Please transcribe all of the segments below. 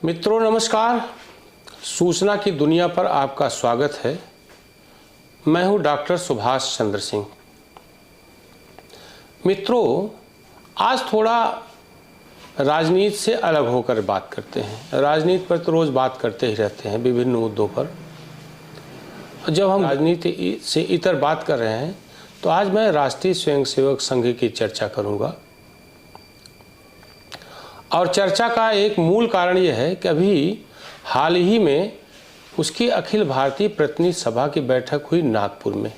मित्रों नमस्कार। सूचना की दुनिया पर आपका स्वागत है। मैं हूं डॉक्टर सुभाष चंद्र सिंह। मित्रों, आज थोड़ा राजनीति से अलग होकर बात करते हैं। राजनीति पर तो रोज़ बात करते ही रहते हैं विभिन्न मुद्दों पर। जब हम राजनीति से इतर बात कर रहे हैं तो आज मैं राष्ट्रीय स्वयंसेवक संघ की चर्चा करूंगा। और चर्चा का एक मूल कारण यह है कि अभी हाल ही में उसकी अखिल भारतीय प्रतिनिधि सभा की बैठक हुई नागपुर में।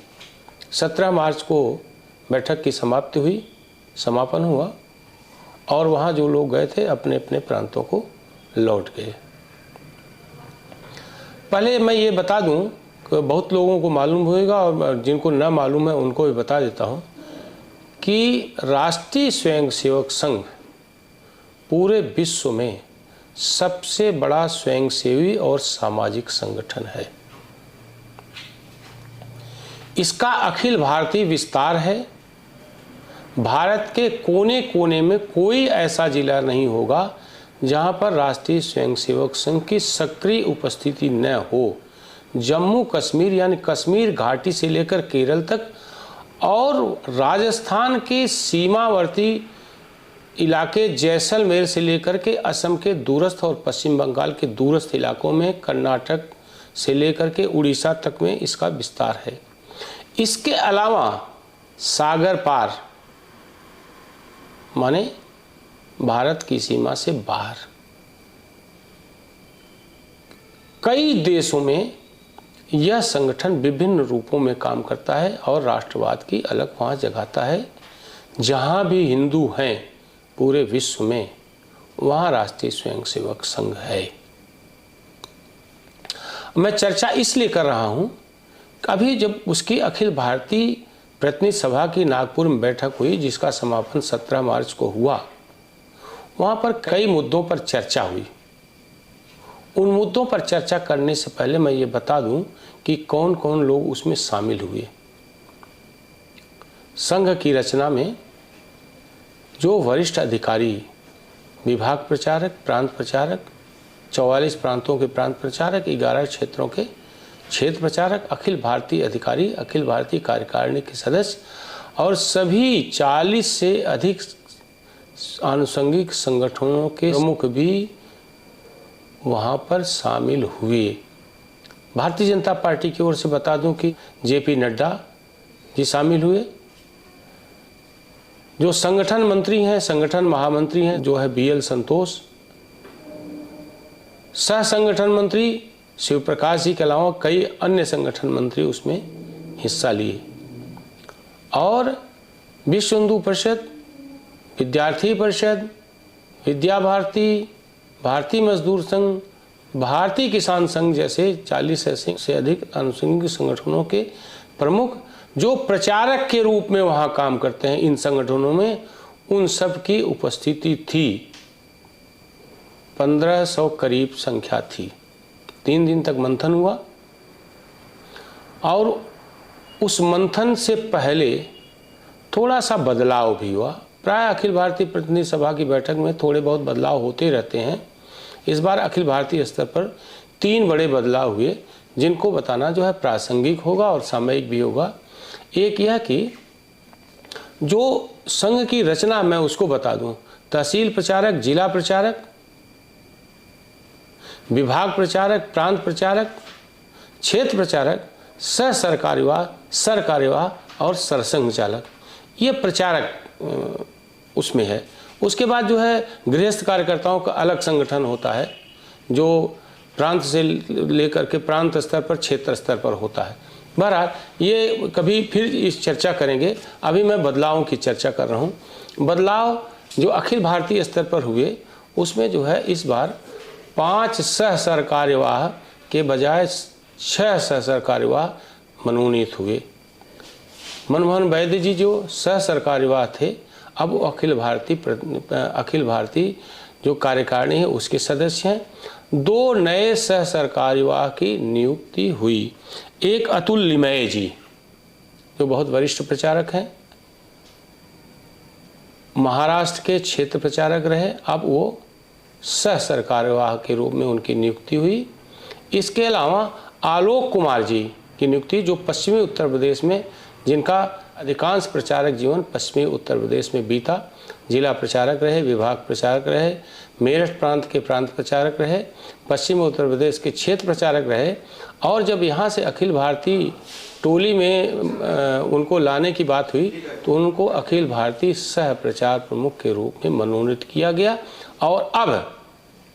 17 मार्च को बैठक की समाप्ति हुई, समापन हुआ और वहाँ जो लोग गए थे अपने अपने प्रांतों को लौट गए। पहले मैं ये बता दूं कि बहुत लोगों को मालूम होगा और जिनको न मालूम है उनको भी बता देता हूँ कि राष्ट्रीय स्वयंसेवक संघ पूरे विश्व में सबसे बड़ा स्वयंसेवी और सामाजिक संगठन है। इसका अखिल भारतीय विस्तार है। भारत के कोने कोने में कोई ऐसा जिला नहीं होगा जहां पर राष्ट्रीय स्वयंसेवक संघ की सक्रिय उपस्थिति न हो। जम्मू कश्मीर यानी कश्मीर घाटी से लेकर केरल तक और राजस्थान के सीमावर्ती इलाके जैसलमेर से लेकर के असम के दूरस्थ और पश्चिम बंगाल के दूरस्थ इलाकों में, कर्नाटक से लेकर के उड़ीसा तक में इसका विस्तार है। इसके अलावा सागर पार माने भारत की सीमा से बाहर कई देशों में यह संगठन विभिन्न रूपों में काम करता है और राष्ट्रवाद की अलग वहाँ जगाता है। जहाँ भी हिंदू हैं पूरे विश्व में वहाँ राष्ट्रीय स्वयंसेवक संघ है। मैं चर्चा इसलिए कर रहा हूँ कि अभी जब उसकी अखिल भारतीय प्रतिनिधि सभा की नागपुर में बैठक हुई जिसका समापन 17 मार्च को हुआ, वहाँ पर कई मुद्दों पर चर्चा हुई। उन मुद्दों पर चर्चा करने से पहले मैं ये बता दूं कि कौन कौन लोग उसमें शामिल हुए। संघ की रचना में जो वरिष्ठ अधिकारी, विभाग प्रचारक, प्रांत प्रचारक, 44 प्रांतों के प्रांत प्रचारक, 11 क्षेत्रों के क्षेत्र प्रचारक, अखिल भारतीय अधिकारी, अखिल भारतीय कार्यकारिणी के सदस्य और सभी 40 से अधिक आनुषंगिक संगठनों के प्रमुख भी वहाँ पर शामिल हुए। भारतीय जनता पार्टी की ओर से बता दूं कि जेपी नड्डा जी शामिल हुए। जो संगठन मंत्री हैं, संगठन महामंत्री हैं जो है बीएल संतोष। सह संगठन मंत्री शिव प्रकाश जी के अलावा कई अन्य संगठन मंत्री उसमें हिस्सा लिए। और विश्व हिंदू परिषद, विद्यार्थी परिषद, विद्या भारती, भारतीय मजदूर संघ, भारतीय किसान संघ जैसे 40 से अधिक आनुषंगिक संगठनों के प्रमुख जो प्रचारक के रूप में वहाँ काम करते हैं इन संगठनों में, उन सब की उपस्थिति थी। 1500 करीब संख्या थी। 3 दिन तक मंथन हुआ और उस मंथन से पहले थोड़ा सा बदलाव भी हुआ। प्राय अखिल भारतीय प्रतिनिधि सभा की बैठक में थोड़े बहुत बदलाव होते रहते हैं। इस बार अखिल भारतीय स्तर पर 3 बड़े बदलाव हुए जिनको बताना जो है प्रासंगिक होगा और सामयिक भी होगा। एक यह कि जो संघ की रचना मैं उसको बता दूं। तहसील प्रचारक, जिला प्रचारक, विभाग प्रचारक, प्रांत प्रचारक, क्षेत्र प्रचारक, सह सरकार्यवाह, सरकार्यवाह और सरसंघ चालक, ये प्रचारक उसमें है। उसके बाद जो है गृहस्थ कार्यकर्ताओं का अलग संगठन होता है जो प्रांत से लेकर के प्रांत स्तर पर, क्षेत्र स्तर पर होता है। बहरहाल ये कभी फिर इस चर्चा करेंगे। अभी मैं बदलावों की चर्चा कर रहा हूँ। बदलाव जो अखिल भारतीय स्तर पर हुए उसमें जो है इस बार 5 सह सरकार्यवाह के बजाय 6 सह सरकार्यवाह मनोनीत हुए। मनमोहन वैद्य जी जो सह सरकार्यवाह थे अब वो अखिल भारतीय जो कार्यकारिणी है उसके सदस्य हैं। 2 नए सह सरकार्यवाह की नियुक्ति हुई। एक अतुल लिमये जी जो बहुत वरिष्ठ प्रचारक हैं, महाराष्ट्र के क्षेत्र प्रचारक रहे, अब वो सह सरकार्यवाह के रूप में उनकी नियुक्ति हुई। इसके अलावा आलोक कुमार जी की नियुक्ति, जो पश्चिमी उत्तर प्रदेश में, जिनका अधिकांश प्रचारक जीवन पश्चिमी उत्तर प्रदेश में बीता, जिला प्रचारक रहे, विभाग प्रचारक रहे, मेरठ प्रांत के प्रांत प्रचारक रहे, पश्चिमी उत्तर प्रदेश के क्षेत्र प्रचारक रहे, और जब यहाँ से अखिल भारतीय टोली में उनको लाने की बात हुई तो उनको अखिल भारतीय सह प्रचार प्रमुख के रूप में मनोनीत किया गया, और अब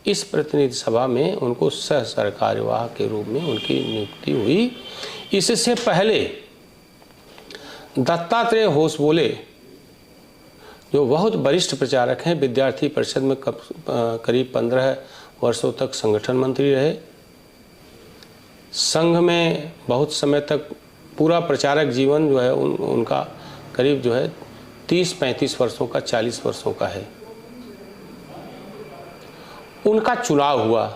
इस प्रतिनिधि सभा में उनको सह सरकार्यवाह के रूप में उनकी नियुक्ति हुई। इससे पहले दत्तात्रेय होसबोले, जो बहुत वरिष्ठ प्रचारक हैं, विद्यार्थी परिषद में करीब 15 वर्षों तक संगठन मंत्री रहे, संघ में बहुत समय तक पूरा प्रचारक जीवन जो है उनका करीब जो है 30-35 वर्षों का, 40 वर्षों का है। उनका चुनाव हुआ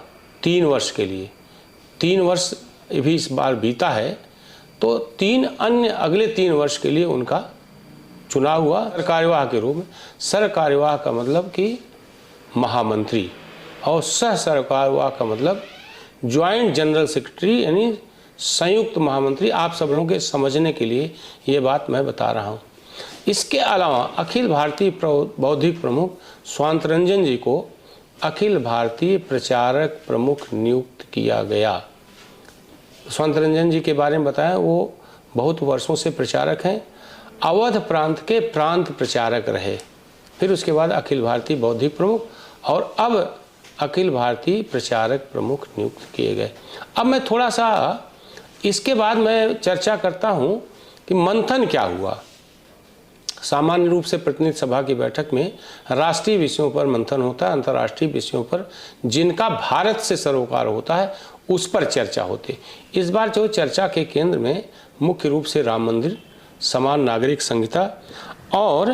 3 वर्ष के लिए, 3 वर्ष भी इस बार बीता है, तो अगले 3 वर्ष के लिए उनका चुनाव हुआ सरकार्यवाह के रूप में। सरकार्यवाह का मतलब कि महामंत्री, और सह सरकार्यवाह का मतलब ज्वाइंट जनरल सेक्रेटरी, यानी संयुक्त महामंत्री। आप सब लोगों के समझने के लिए ये बात मैं बता रहा हूँ। इसके अलावा अखिल भारतीय बौद्धिक प्रमुख स्वांत रंजन जी को अखिल भारतीय प्रचारक प्रमुख नियुक्त किया गया। स्वांत रंजन जी के बारे में बताया, वो बहुत वर्षों से प्रचारक हैं, अवध प्रांत के प्रांत प्रचारक रहे, फिर उसके बाद अखिल भारतीय बौद्धिक प्रमुख, और अब अखिल भारतीय प्रचारक प्रमुख नियुक्त किए गए। अब मैं थोड़ा सा इसके बाद मैं चर्चा करता हूँ कि मंथन क्या हुआ। सामान्य रूप से प्रतिनिधि सभा की बैठक में राष्ट्रीय विषयों पर मंथन होता है, अंतर्राष्ट्रीय विषयों पर जिनका भारत से सरोकार होता है उस पर चर्चा होती। इस बार जो चर्चा के केंद्र में मुख्य रूप से राम मंदिर, समान नागरिक संहिता, और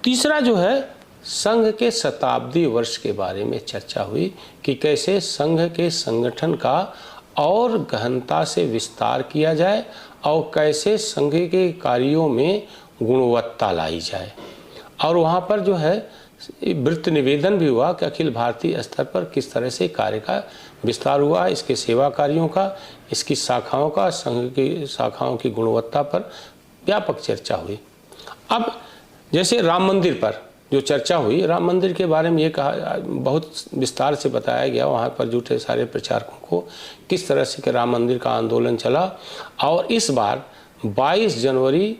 तीसरा जो है संघ के शताब्दी वर्ष के बारे में चर्चा हुई कि कैसे संघ के संगठन का और गहनता से विस्तार किया जाए और कैसे संघ के कार्यों में गुणवत्ता लाई जाए। और वहाँ पर जो है वृत्त निवेदन भी हुआ कि अखिल भारतीय स्तर पर किस तरह से कार्य का विस्तार हुआ, इसके सेवा कार्यों का, इसकी शाखाओं का, संघ की शाखाओं की गुणवत्ता पर व्यापक चर्चा हुई। अब जैसे राम मंदिर पर जो चर्चा हुई, राम मंदिर के बारे में ये कहा, बहुत विस्तार से बताया गया वहाँ पर जुटे सारे प्रचारकों को किस तरह से कि राम मंदिर का आंदोलन चला। और इस बार 22 जनवरी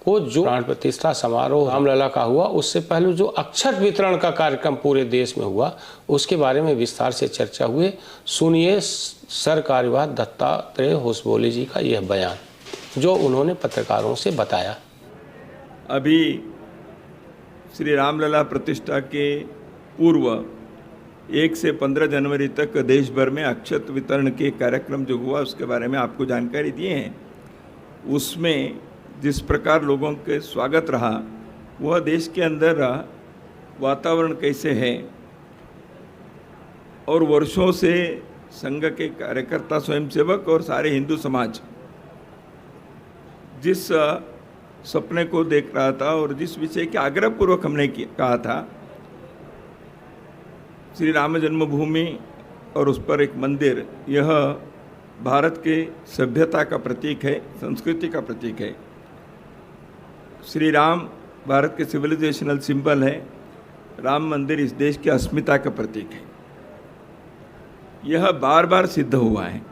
को जो प्राण प्रतिष्ठा समारोह रामलला का हुआ, उससे पहले जो अक्षत वितरण का कार्यक्रम पूरे देश में हुआ, उसके बारे में विस्तार से चर्चा हुए। सुनिए सरकार्यवाह दत्तात्रेय होसबोले जी का यह बयान जो उन्होंने पत्रकारों से बताया। अभी श्री रामलला प्रतिष्ठा के पूर्व 1 से 15 जनवरी तक देश भर में अक्षत वितरण के कार्यक्रम जो हुआ उसके बारे में आपको जानकारी दिए हैं। उसमें जिस प्रकार लोगों के स्वागत रहा, वह देश के अंदर वातावरण कैसे है, और वर्षों से संघ के कार्यकर्ता, स्वयंसेवक और सारे हिंदू समाज जिस सपने को देख रहा था और जिस विषय के आग्रहपूर्वक हमने कहा था, श्री राम जन्मभूमि और उस पर एक मंदिर, यह भारत के सभ्यता का प्रतीक है, संस्कृति का प्रतीक है। श्री राम भारत के सिविलाइजेशनल सिंबल है, राम मंदिर इस देश की अस्मिता का प्रतीक है। यह बार बार सिद्ध हुआ है,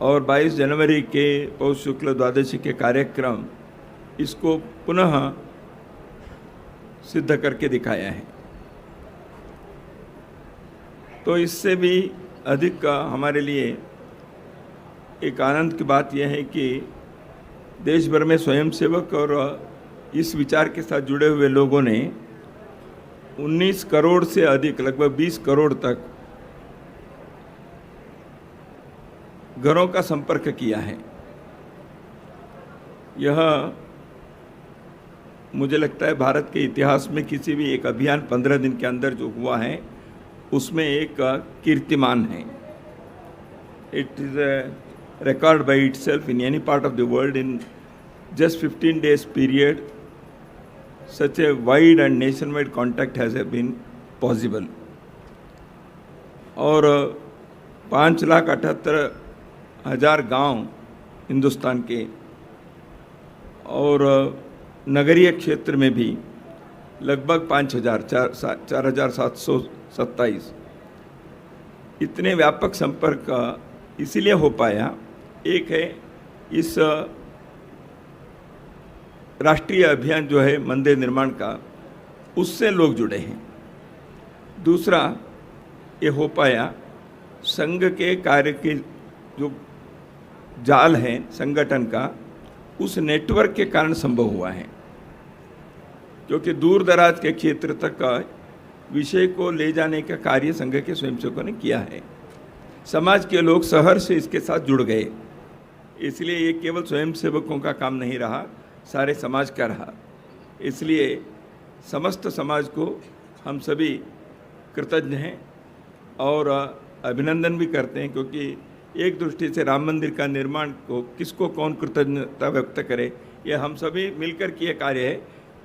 और 22 जनवरी के पौष शुक्ल द्वादशी के कार्यक्रम इसको पुनः सिद्ध करके दिखाया है। तो इससे भी अधिक हमारे लिए एक आनंद की बात यह है कि देश भर में स्वयंसेवक और इस विचार के साथ जुड़े हुए लोगों ने 19 करोड़ से अधिक, लगभग 20 करोड़ तक घरों का संपर्क किया है। यह मुझे लगता है भारत के इतिहास में किसी भी एक अभियान 15 दिन के अंदर जो हुआ है उसमें एक कीर्तिमान है। It is a record by itself in any part of the world. In just 15 days period, such a wide and nationwide contact has been possible. और 5,78,000 गांव हिंदुस्तान के, और नगरीय क्षेत्र में भी लगभग 4,727। इतने व्यापक संपर्क इसीलिए हो पाया। एक है इस राष्ट्रीय अभियान जो है मंदिर निर्माण का, उससे लोग जुड़े हैं। दूसरा ये हो पाया संघ के कार्य के जो जाल है संगठन का, उस नेटवर्क के कारण संभव हुआ है, क्योंकि दूर दराज के क्षेत्र तक का विषय को ले जाने का कार्य संघ के स्वयंसेवकों ने किया है। समाज के लोग शहर से इसके साथ जुड़ गए, इसलिए ये केवल स्वयंसेवकों का काम नहीं रहा, सारे समाज का रहा। इसलिए समस्त समाज को हम सभी कृतज्ञ हैं और अभिनंदन भी करते हैं, क्योंकि एक दृष्टि से राम मंदिर का निर्माण को किसको कौन कृतज्ञता व्यक्त करे, ये हम सभी मिलकर किए कार्य है।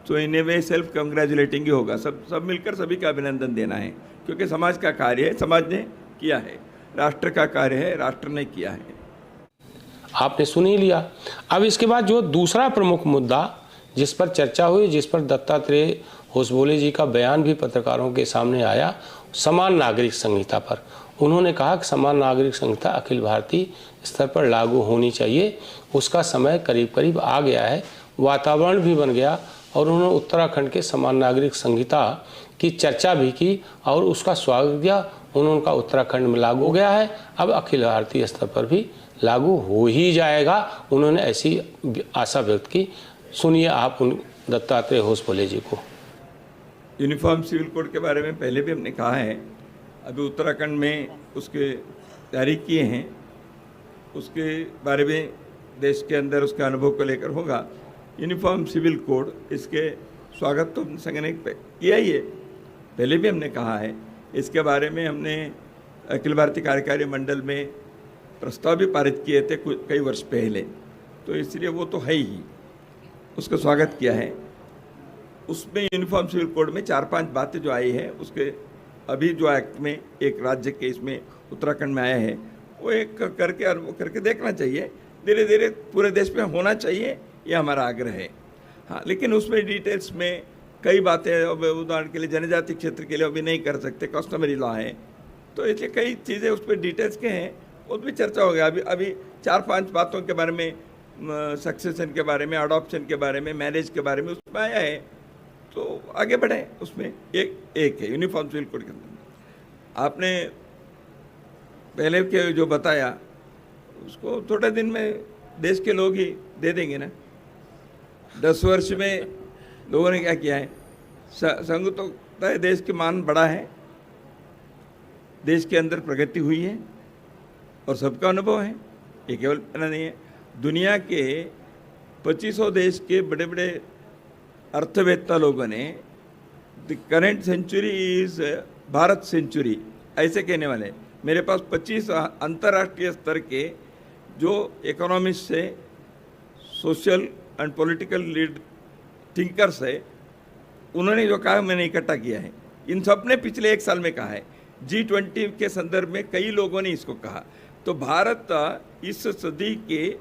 तो इन ए वे सेल्फ कंग्रेचुलेटिंग ही होगा, सब मिलकर सभी का अभिनंदन देना है, क्योंकि समाज का कार्य है, समाज ने किया है, राष्ट्र का कार्य है, राष्ट्र ने किया है। आपने सुन ही लिया। अब इसके बाद जो दूसरा प्रमुख मुद्दा जिस पर चर्चा हुई, जिस पर दत्तात्रेय होसबोले जी का बयान भी पत्रकारों के सामने आया, समान नागरिक संहिता पर। उन्होंने कहा कि समान नागरिक संहिता अखिल भारतीय स्तर पर लागू होनी चाहिए, उसका समय करीब करीब आ गया है, वातावरण भी बन गया। और उन्होंने उत्तराखंड के समान नागरिक संहिता की चर्चा भी की और उसका स्वागत किया। उनका उत्तराखंड में लागू हो गया है, अब अखिल भारतीय स्तर पर भी लागू हो ही जाएगा, उन्होंने ऐसी आशा व्यक्त की। सुनिए आप उन दत्तात्रेय होसबोले जी को। यूनिफॉर्म सिविल कोड के बारे में पहले भी हमने कहा है, अभी उत्तराखंड में उसके जारी किए हैं, उसके बारे में देश के अंदर उसके अनुभव को लेकर होगा। यूनिफॉर्म सिविल कोड, इसके स्वागत तो संघ ने किया ही है, पहले भी हमने कहा है। इसके बारे में हमने अखिल भारतीय कार्यकारी मंडल में प्रस्ताव भी पारित किए थे कई वर्ष पहले, तो इसलिए वो तो है ही, उसका स्वागत किया है। उसमें यूनिफॉर्म सिविल कोड में 4-5 बातें जो आई है, उसके अभी जो एक्ट में एक राज्य के इसमें उत्तराखंड में आया है, वो एक करके देखना चाहिए, धीरे धीरे पूरे देश में होना चाहिए, ये हमारा आग्रह है। हाँ, लेकिन उसमें डिटेल्स में कई बातें, उदाहरण के लिए जनजाति क्षेत्र के लिए अभी नहीं कर सकते, कस्टमरी लॉ है, तो इसलिए कई चीज़ें उस पर डिटेल्स के हैं, उस पर चर्चा हो गया। अभी 4-5 बातों के बारे में, सक्सेशन के बारे में, अडॉप्शन के बारे में, मैरिज के बारे में उसमें आया है, तो आगे बढ़े। उसमें एक है यूनिफॉर्म सिविल कोड के अंदर। आपने पहले के जो बताया उसको थोड़े दिन में देश के लोग ही दे देंगे ना। 10 वर्ष में लोगों ने क्या किया है, संघ तो देश के मान बढ़ा है, देश के अंदर प्रगति हुई है और सबका अनुभव है, ये केवल मेरा नहीं है। दुनिया के 2500 देश के बड़े बड़े अर्थवेत्ता लोगों ने the current century is Bharat century ऐसे कहने वाले। मेरे पास 25 अंतर्राष्ट्रीय स्तर के जो इकोनॉमिस्ट से social and political lead thinkers है, उन्होंने जो कहा मैंने इकट्ठा किया है। इन सब ने पिछले 1 साल में कहा है, G20 के संदर्भ में कई लोगों ने इसको कहा। तो भारत इस सदी के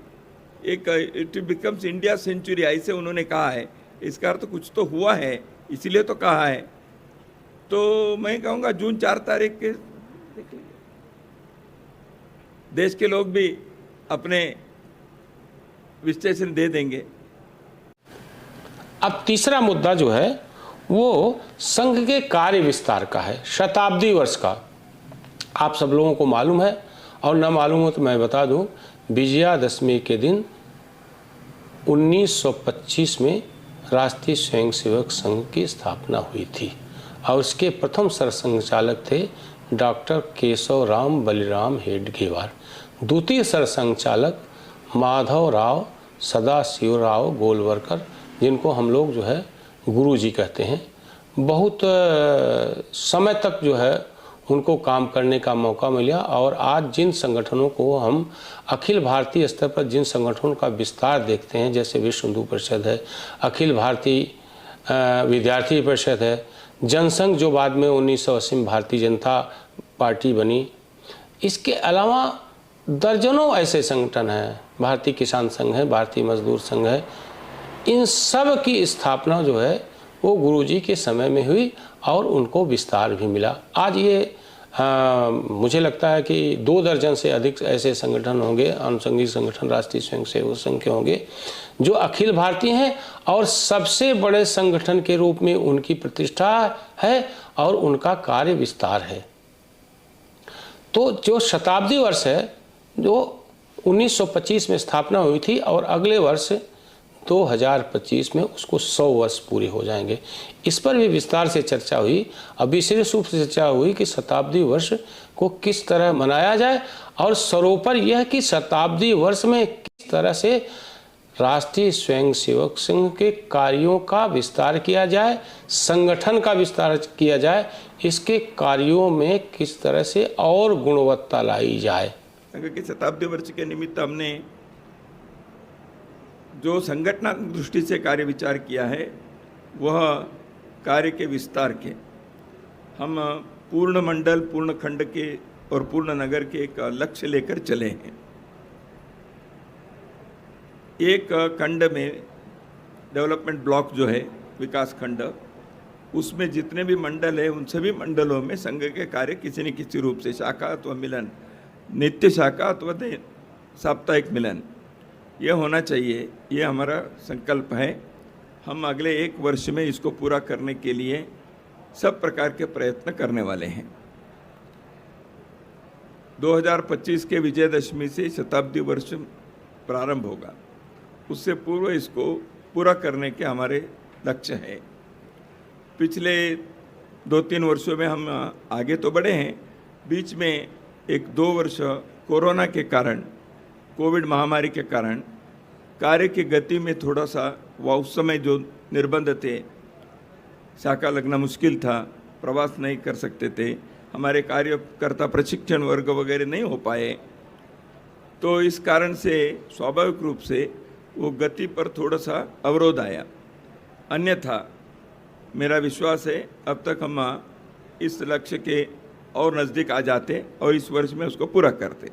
एक इट बिकम्स इंडिया सेंचुरी ऐसे उन्होंने कहा है, इसका अर्थ कुछ तो हुआ है, इसीलिए तो कहा है। तो मैं कहूँगा जून 4 तारीख के देश के लोग भी अपने विश्लेषण दे देंगे। अब तीसरा मुद्दा जो है वो संघ के कार्य विस्तार का है, शताब्दी वर्ष का। आप सब लोगों को मालूम है, और न मालूम हो तो मैं बता दूं, विजयादशमी के दिन 1925 में राष्ट्रीय स्वयंसेवक संघ की स्थापना हुई थी और उसके प्रथम सरसंघचालक थे डॉक्टर केशव राम बलिराम हेडगेवार। द्वितीय सरसंघचालक माधव राव सदाशिव राव गोलवरकर, जिनको हम लोग जो है गुरुजी कहते हैं। बहुत समय तक जो है उनको काम करने का मौका मिला और आज जिन संगठनों को हम अखिल भारतीय स्तर पर जिन संगठनों का विस्तार देखते हैं, जैसे विश्व हिंदू परिषद है, अखिल भारतीय विद्यार्थी परिषद है, जनसंघ जो बाद में 1980 में भारतीय जनता पार्टी बनी। इसके अलावा दर्जनों ऐसे संगठन हैं, भारतीय किसान संघ है, भारतीय मजदूर संघ है, इन सब की स्थापना जो है वो गुरुजी के समय में हुई और उनको विस्तार भी मिला। आज ये मुझे लगता है कि 2 दर्जन से अधिक ऐसे संगठन होंगे, आनुषंगिक संगठन राष्ट्रीय स्वयंसेवक संघ के होंगे, जो अखिल भारतीय हैं और सबसे बड़े संगठन के रूप में उनकी प्रतिष्ठा है और उनका कार्य विस्तार है। तो जो शताब्दी वर्ष है, जो 1925 में स्थापना हुई थी और अगले वर्ष 2025 में उसको 100 वर्ष पूरे हो जाएंगे। इस पर भी विस्तार से चर्चा हुई। अब विशेष रूप से चर्चा हुई कि शताब्दी वर्ष को किस तरह मनाया जाए और सर्वोपर यह कि शताब्दी वर्ष में किस तरह से राष्ट्रीय स्वयंसेवक संघ के कार्यों का विस्तार किया जाए, संगठन का विस्तार किया जाए, इसके कार्यों में किस तरह से और गुणवत्ता लाई जाए। संघ के शताब्दी वर्ष के निमित्त हमने जो संगठनात्मक दृष्टि से कार्य विचार किया है वह कार्य के विस्तार के हम पूर्ण मंडल, पूर्ण खंड के और पूर्ण नगर के एक लक्ष्य लेकर चले हैं। एक खंड में डेवलपमेंट ब्लॉक जो है विकास खंड, उसमें जितने भी मंडल है उन सभी मंडलों में संघ के कार्य किसी न किसी रूप से शाखा अथवा मिलन, नित्य शाखा अथवा साप्ताहिक मिलन, यह होना चाहिए। ये हमारा संकल्प है। हम अगले 1 वर्ष में इसको पूरा करने के लिए सब प्रकार के प्रयत्न करने वाले हैं। 2025 के विजयदशमी से शताब्दी वर्ष प्रारंभ होगा, उससे पूर्व इसको पूरा करने के हमारे लक्ष्य हैं। पिछले 2-3 वर्षों में हम आगे तो बढ़े हैं, बीच में 1-2 वर्ष कोरोना के कारण, कोविड महामारी के कारण कार्य की गति में थोड़ा सा उस समय जो निर्बंध थे, शाखा लगना मुश्किल था, प्रवास नहीं कर सकते थे, हमारे कार्यकर्ता प्रशिक्षण वर्ग वगैरह नहीं हो पाए, तो इस कारण से स्वाभाविक रूप से वो गति पर थोड़ा सा अवरोध आया। अन्यथा मेरा विश्वास है अब तक हम इस लक्ष्य के और नज़दीक आ जाते और इस वर्ष में उसको पूरा करते।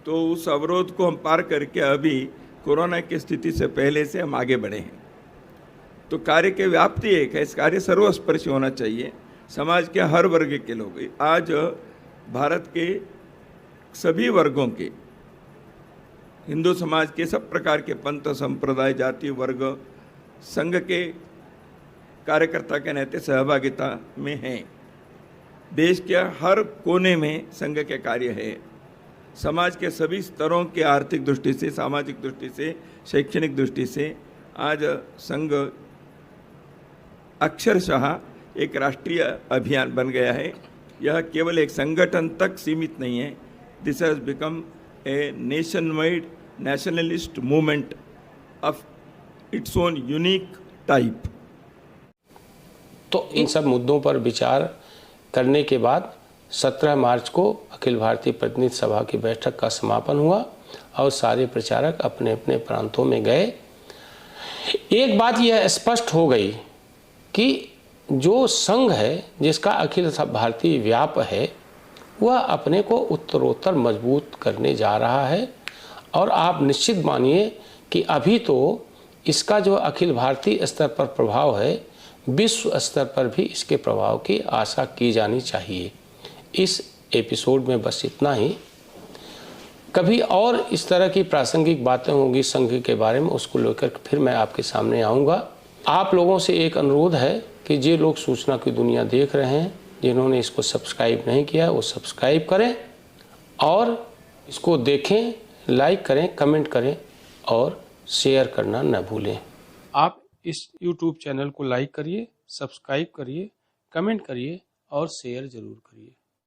तो उस अवरोध को हम पार करके अभी कोरोना की स्थिति से पहले से हम आगे बढ़े हैं। तो कार्य के व्याप्ति एक है, इस कार्य सर्वस्पर्शी होना चाहिए, समाज के हर वर्ग के लोग। आज भारत के सभी वर्गों के, हिंदू समाज के सब प्रकार के पंथ, संप्रदाय, जाति, वर्ग संघ के कार्यकर्ता के नाते सहभागिता में हैं। देश के हर कोने में संघ के कार्य है। समाज के सभी स्तरों के आर्थिक दृष्टि से, सामाजिक दृष्टि से, शैक्षणिक दृष्टि से आज संघ अक्षरशः एक राष्ट्रीय अभियान बन गया है। यह केवल एक संगठन तक सीमित नहीं है। This has become a nation wide nationalist movement of its own unique type. तो इन सब मुद्दों पर विचार करने के बाद 17 मार्च को अखिल भारतीय प्रतिनिधि सभा की बैठक का समापन हुआ और सारे प्रचारक अपने अपने प्रांतों में गए। एक बात यह स्पष्ट हो गई कि जो संघ है, जिसका अखिल भारतीय व्याप है, वह अपने को उत्तरोत्तर मजबूत करने जा रहा है। और आप निश्चित मानिए कि अभी तो इसका जो अखिल भारतीय स्तर पर प्रभाव है, विश्व स्तर पर भी इसके प्रभाव की आशा की जानी चाहिए। इस एपिसोड में बस इतना ही। कभी और इस तरह की प्रासंगिक बातें होंगी संघ के बारे में, उसको लेकर फिर मैं आपके सामने आऊँगा। आप लोगों से एक अनुरोध है कि जो लोग सूचना की दुनिया देख रहे हैं, जिन्होंने इसको सब्सक्राइब नहीं किया, वो सब्सक्राइब करें और इसको देखें, लाइक करें, कमेंट करें और शेयर करना न भूलें। आप इस YouTube चैनल को लाइक करिए, सब्सक्राइब करिए, कमेंट करिए और शेयर ज़रूर करिए।